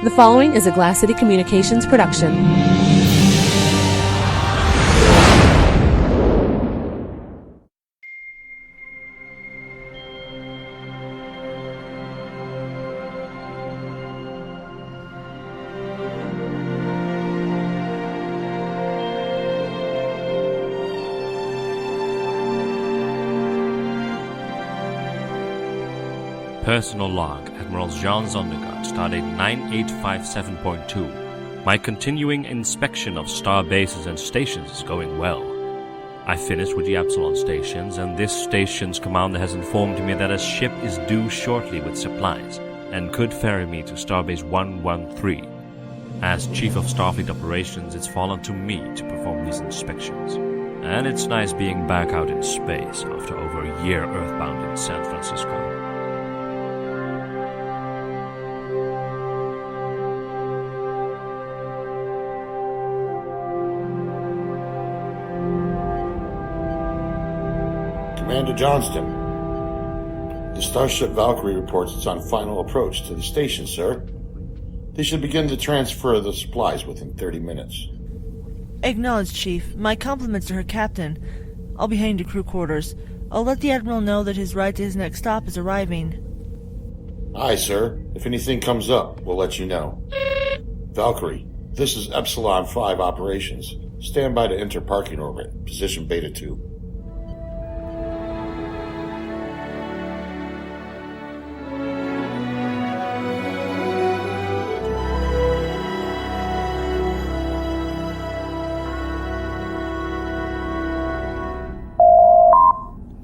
The following is a Glass City Communications production. Personal log, Admiral Jean Sondergaard, stardate 9857.2. My continuing inspection of star bases and stations is going well. I finished with the Epsilon stations, and this station's commander has informed me that a ship is due shortly with supplies, and could ferry me to Starbase 113. As Chief of Starfleet Operations, it's fallen to me to perform these inspections. And it's nice being back out in space after over a year earthbound in San Francisco. Commander Johnston, the Starship Valkyrie reports it's on final approach to the station, sir. They should begin to transfer the supplies within 30 minutes. Acknowledged, Chief. My compliments to her captain. I'll be heading to crew quarters. I'll let the Admiral know that his ride to his next stop is arriving. Aye, sir. If anything comes up, we'll let you know. Valkyrie, this is Epsilon 5 operations. Stand by to enter parking orbit, position Beta 2.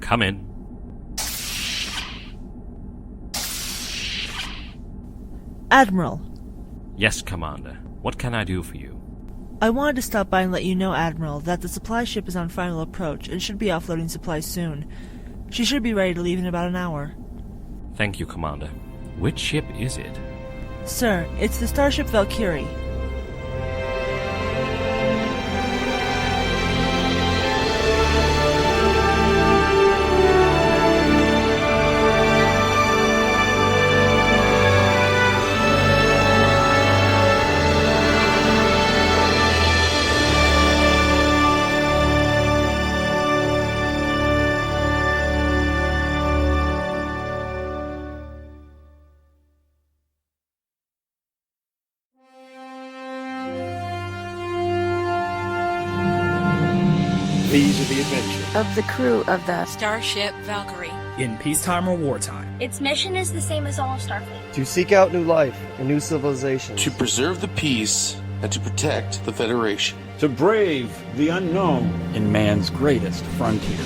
Come in. Admiral. Yes, Commander. What can I do for you? I wanted to stop by and let you know, Admiral, that the supply ship is on final approach and should be offloading supplies soon. She should be ready to leave in about an hour. Thank you, Commander. Which ship is it? Sir, it's the Starship Valkyrie. These are the adventures of the crew of the Starship Valkyrie. in peacetime or wartime. Its mission is the same as all of Starfleet. To seek out new life and new civilizations. To preserve the peace and to protect the Federation. To brave the unknown In man's greatest frontier.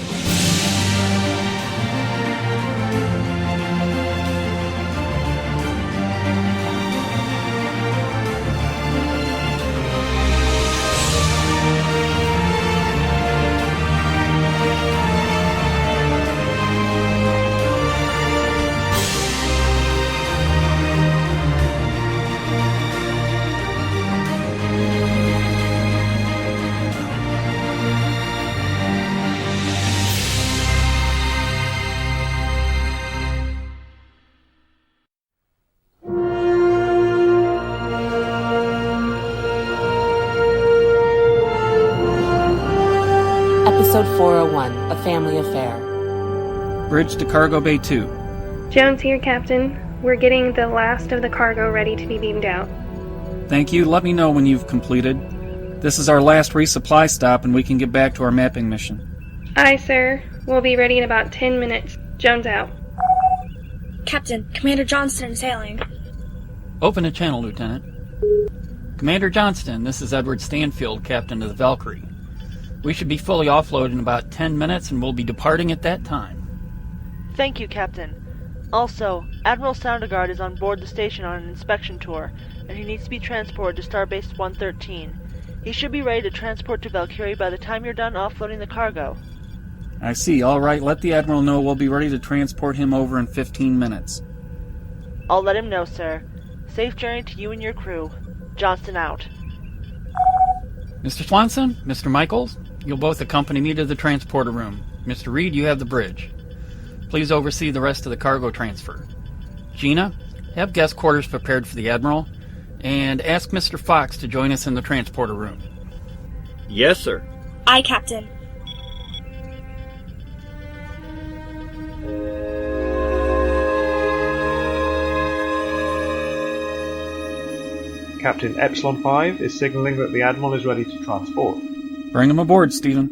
Episode 401, A Family Affair. Bridge to Cargo Bay 2. Jones here, Captain. We're getting the last of the cargo ready to be beamed out. Thank you. Let me know when you've completed. This is our last resupply stop and we can get back to our mapping mission. Aye, sir. We'll be ready in about 10 minutes. Jones out. Captain, Commander Johnston is hailing. Open a channel, Lieutenant. Commander Johnston, this is Edward Stanfield, Captain of the Valkyrie. We should be fully offloaded in about 10 minutes and we'll be departing at that time. Thank you, Captain. Also, Admiral Sondergaard is on board the station on an inspection tour, and he needs to be transported to Starbase 113. He should be ready to transport to Valkyrie by the time you're done offloading the cargo. I see. All right, let the Admiral know we'll be ready to transport him over in 15 minutes. I'll let him know, sir. Safe journey to you and your crew. Johnston out. Mr. Swanson, Mr. Michaels, you'll both accompany me to the transporter room. Mr. Reed, you have the bridge. Please oversee the rest of the cargo transfer. Gina, have guest quarters prepared for the Admiral, And ask Mr. Fox to join us in the transporter room. Yes, sir. Aye, Captain. Captain Epsilon 5 is signaling that the Admiral is ready to transport. Bring him aboard, Stephen.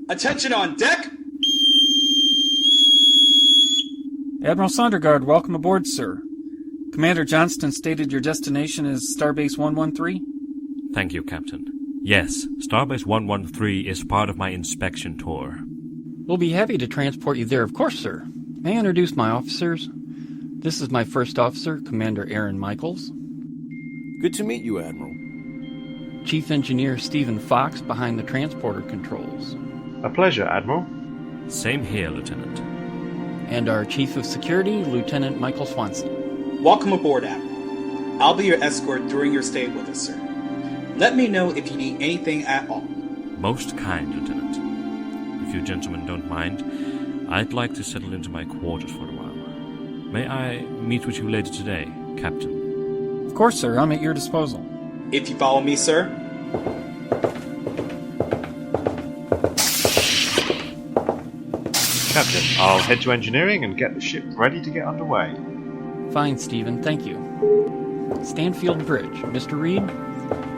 Attention on deck! Admiral Sondergaard, welcome aboard, sir. Commander Johnston stated your destination is Starbase 113? Thank you, Captain. Yes, Starbase 113 is part of my inspection tour. We'll be happy to transport you there, of course, sir. May I introduce my officers? This is my first officer, Commander Aaron Michaels. Good to meet you, Admiral. Chief Engineer Stephen Fox behind the transporter controls. A pleasure, Admiral. Same here, Lieutenant. And our Chief of Security, Lieutenant Michael Swanson. Welcome aboard, Admiral. I'll be your escort during your stay with us, sir. Let me know if you need anything at all. Most kind, Lieutenant. If you gentlemen don't mind, I'd like to settle into my quarters for a while. May I meet with you later today, Captain? Of course, sir. I'm at your disposal. If you follow me, sir. Captain, I'll head to engineering and get the ship ready to get underway. Fine, Stephen. Thank you. Stanfield Bridge. Mr. Reed,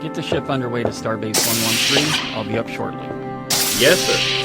get the ship underway to Starbase 113. I'll be up shortly. Yes, sir.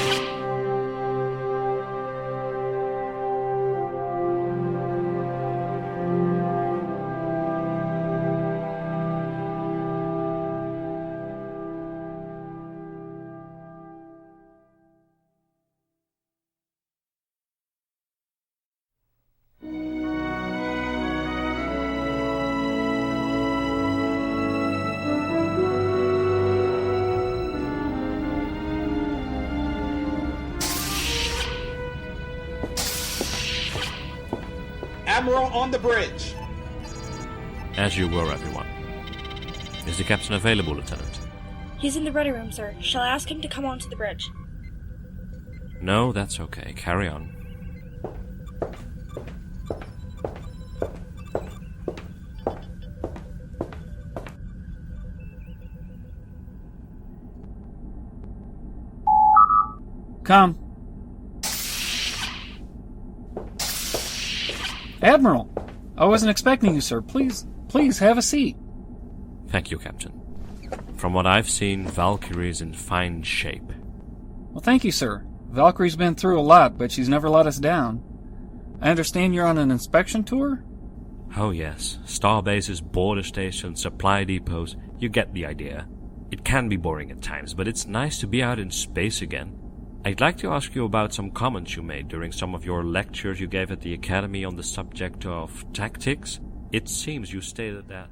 Admiral on the bridge. As you were, everyone. Is the captain available, Lieutenant? He's in the ready room, sir. Shall I ask him to come onto the bridge? No, that's okay. Carry on. Come. Admiral! I wasn't expecting you, sir. Please have a seat. Thank you, Captain. From what I've seen, Valkyrie's in fine shape. Well, thank you, sir. Valkyrie's been through a lot, but she's never let us down. I understand you're on an inspection tour? Oh, yes. Starbases, border stations, supply depots. You get the idea. It can be boring at times, but it's nice to be out in space again. I'd like to ask you about some comments you made during some of your lectures you gave at the Academy on the subject of tactics. It seems you stated that...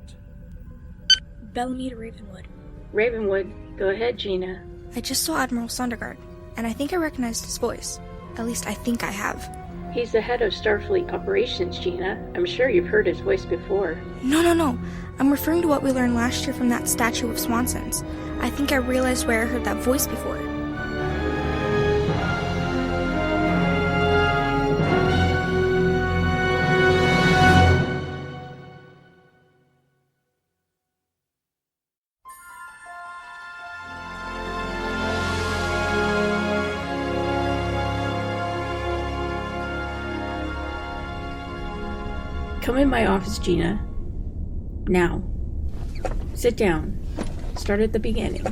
Bellamy to Ravenwood. Ravenwood. Go ahead, Gina. I just saw Admiral Sondergaard, and I think I recognized his voice. At least I think I have. He's the head of Starfleet Operations, Gina. I'm sure you've heard his voice before. No. I'm referring to what we learned last year from that statue of Swanson's. I think I realized where I heard that voice before. Come in my office, Gina. Now. Sit down. Start at the beginning.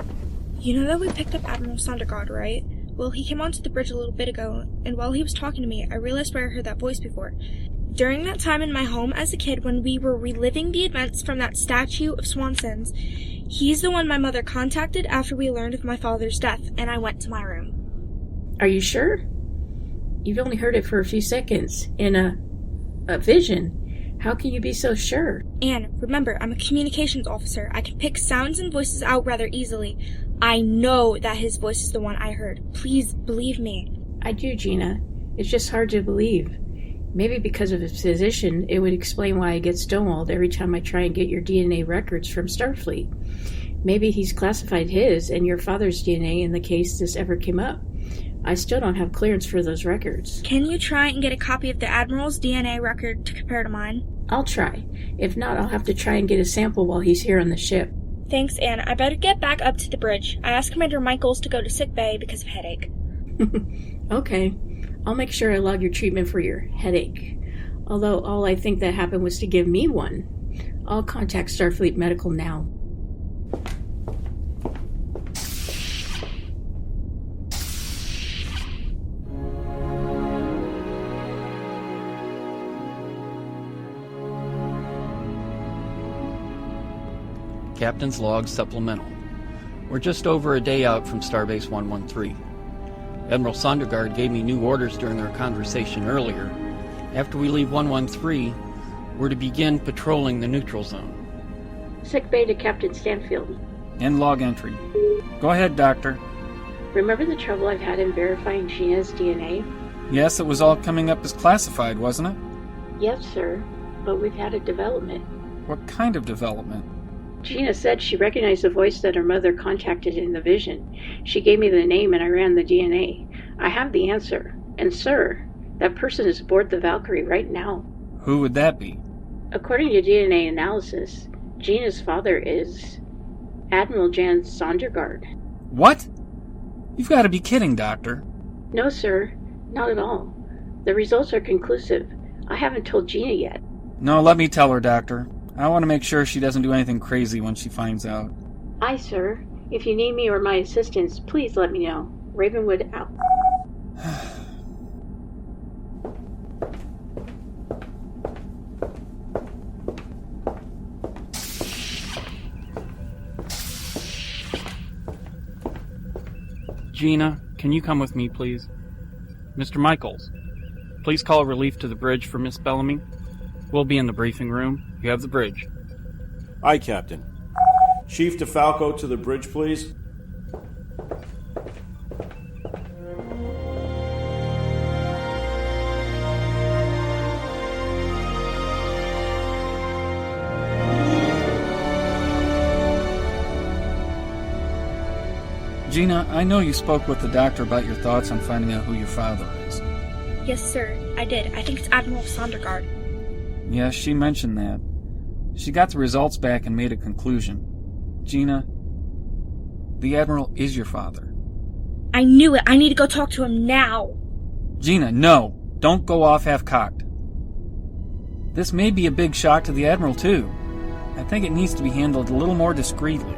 You know that we picked up Admiral Sondergaard, right? Well, he came onto the bridge a little bit ago, and while he was talking to me, I realized where I heard that voice before. During that time in my home as a kid when we were reliving the events from that statue of Swanson's, he's the one my mother contacted after we learned of my father's death, and I went to my room. Are you sure? You've only heard it for a few seconds in a vision. How can you be so sure? Anne, remember, I'm a communications officer. I can pick sounds and voices out rather easily. I know that his voice is the one I heard. Please believe me. I do, Gina. It's just hard to believe. Maybe because of his position, it would explain why I get stonewalled every time I try and get your DNA records from Starfleet. Maybe he's classified his and your father's DNA in the case this ever came up. I still don't have clearance for those records. Can you try and get a copy of the Admiral's DNA record to compare to mine? I'll try. If not, I'll have to try and get a sample while he's here on the ship. Thanks, Anne. I better get back up to the bridge. I asked Commander Michaels to go to sick bay because of headache. Okay. I'll make sure I log your treatment for your headache. Although all I think that happened was to give me one. I'll contact Starfleet Medical now. Captain's Log Supplemental. We're just over a day out from Starbase 113. Admiral Sondergaard gave me new orders during our conversation earlier. After we leave 113, we're to begin patrolling the neutral zone. Sick bay to Captain Stanfield. End log entry. Go ahead, Doctor. Remember the trouble I've had in verifying Gina's DNA? Yes, it was all coming up as classified, wasn't it? Yes, sir. But we've had a development. What kind of development? Gina said she recognized the voice that her mother contacted in the vision. She gave me the name and I ran the DNA. I have the answer. And sir, that person is aboard the Valkyrie right now. Who would that be? According to DNA analysis, Gina's father is Admiral Jan Sondergaard. What? You've got to be kidding, Doctor. No, sir. Not at all. The results are conclusive. I haven't told Gina yet. No, let me tell her, Doctor. I want to make sure she doesn't do anything crazy when she finds out. Aye, sir. If you need me or my assistance, please let me know. Ravenwood out. Gina, can you come with me, please? Mr. Michaels, please call relief to the bridge for Miss Bellamy. We'll be in the briefing room. You have the bridge. Aye, Captain. Chief DeFalco to the bridge, please. Gina, I know you spoke with the doctor about your thoughts on finding out who your father is. Yes, sir. I did. I think it's Admiral Sondergaard. Yes, she mentioned that. She got the results back and made a conclusion. Gina, the Admiral is your father. I knew it. I need to go talk to him now. Gina, no. Don't go off half-cocked. This may be a big shock to the Admiral, too. I think it needs to be handled a little more discreetly.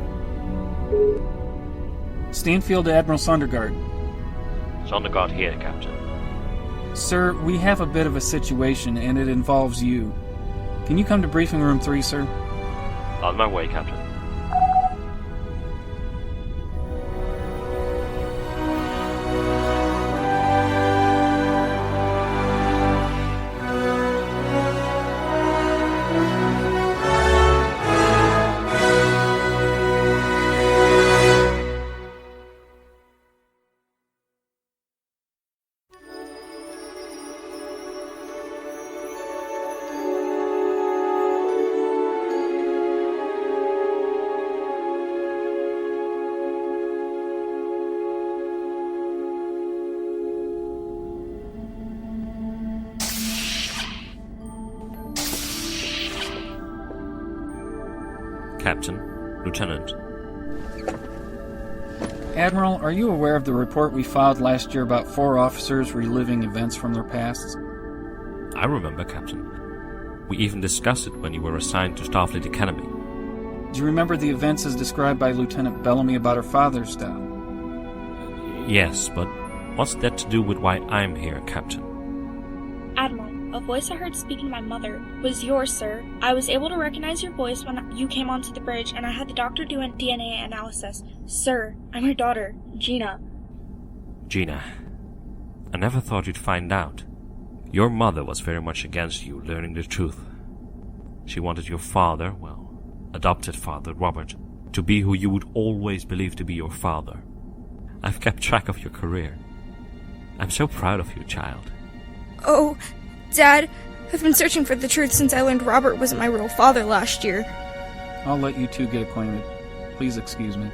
Stanfield to Admiral Sondergaard. Sondergaard here, Captain. Sir, we have a bit of a situation, and it involves you. Can you come to Briefing Room 3, sir? On my way, Captain. Captain, Lieutenant. Admiral, are you aware of the report we filed last year about 4 officers reliving events from their pasts? I remember, Captain. We even discussed it when you were assigned to Starfleet Academy. Do you remember the events as described by Lieutenant Bellamy about her father's death? Yes, but what's that to do with why I'm here, Captain? Admiral, a voice I heard speaking to my mother was yours, sir. I was able to recognize your voice when you came onto the bridge, and I had the doctor do a DNA analysis. Sir, I'm your daughter, Gina. Gina, I never thought you'd find out. Your mother was very much against you learning the truth. She wanted your father, well, adopted father, Robert, to be who you would always believe to be your father. I've kept track of your career. I'm so proud of you, child. Oh, Dad, I've been searching for the truth since I learned Robert wasn't my real father last year. I'll let you two get acquainted. Please excuse me.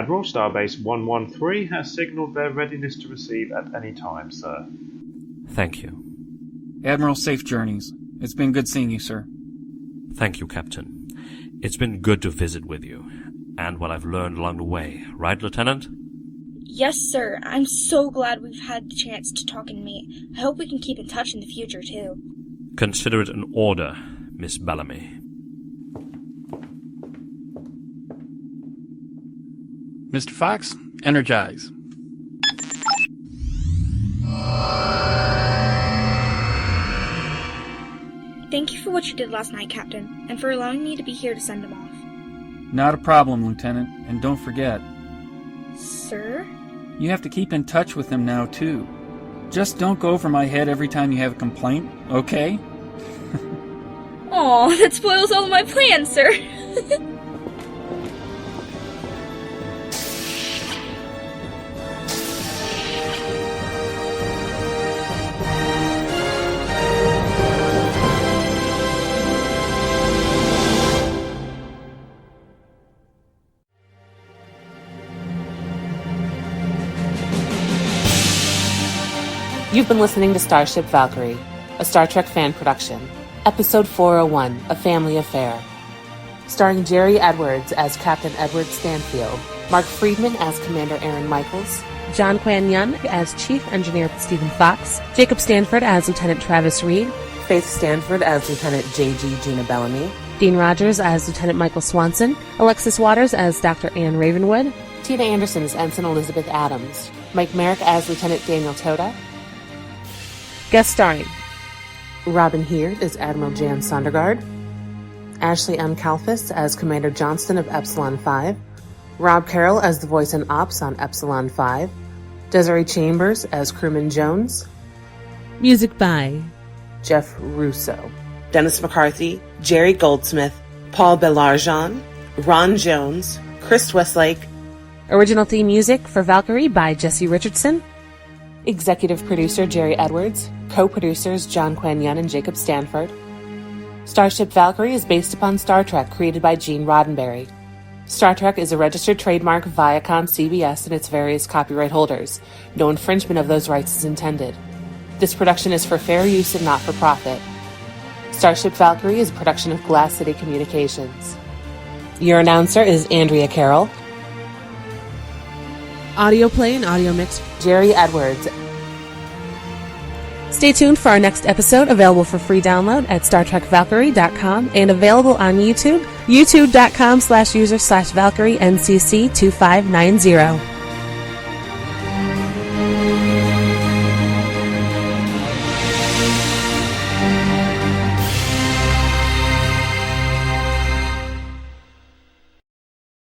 Admiral, Starbase 113 has signaled their readiness to receive at any time, sir. Thank you. Admiral, safe journeys. It's been good seeing you, sir. Thank you, Captain. It's been good to visit with you, and what I've learned along the way. Right, Lieutenant? Yes, sir. I'm so glad we've had the chance to talk and meet. I hope we can keep in touch in the future, too. Consider it an order, Miss Bellamy. Mr. Fox, energize. Thank you for what you did last night, Captain, and for allowing me to be here to send him off. Not a problem, Lieutenant, and don't forget. Sir? You have to keep in touch with him now, too. Just don't go over my head every time you have a complaint, okay? Aw, that spoils all of my plans, sir. You've been listening to Starship Valkyrie, a Star Trek fan production. Episode 401, A Family Affair. Starring Gerri Edwards as Captain Edward Stanfield, Marc Friedman as Commander Aaron Michaels, Kwan as Chief Engineer Stephen Fox, Jacob Stanford as Lieutenant Travis Reed, Faith Stanford as Lieutenant J.G. Gina Bellamy, Dean Rogers as Lieutenant Michael Swanson, Alexis Waters as Dr. Ann Ravenwood, Tina Anderson as Ensign Elizabeth Adams, Mike Merrick as Lieutenant Daniel Tota. Guest starring Robin Hiert as Admiral Jan Sondergaard, Ashley M. Kalfas as Commander Johnston of Epsilon 5, Rob Carrel as the voice and ops on Epsilon 5, Desiree Chambers as Crewman Jones. Music by Jeff Russo, Dennis McCarthy, Jerry Goldsmith, Paul Belarjan, Ron Jones, Chris Westlake. Original theme music for Valkyrie by Jesse Richardson. Executive producer Gerri Edwards. Co-producers Kwan and Jacob Stanford. Starship Valkyrie is based upon Star Trek created by Gene Roddenberry. Star Trek is a registered trademark of Viacom CBS and its various copyright holders. No infringement of those rights is intended. This production is for fair use and not for profit. Starship Valkyrie is a production of Glass City Communications. Your announcer is Andrea Carrel. Audio play and audio mix, Gerri Edwards. Stay tuned for our next episode, available for free download at StarTrekValkyrie.com and available on YouTube, youtube.com/user/ValkyrieNCC2590.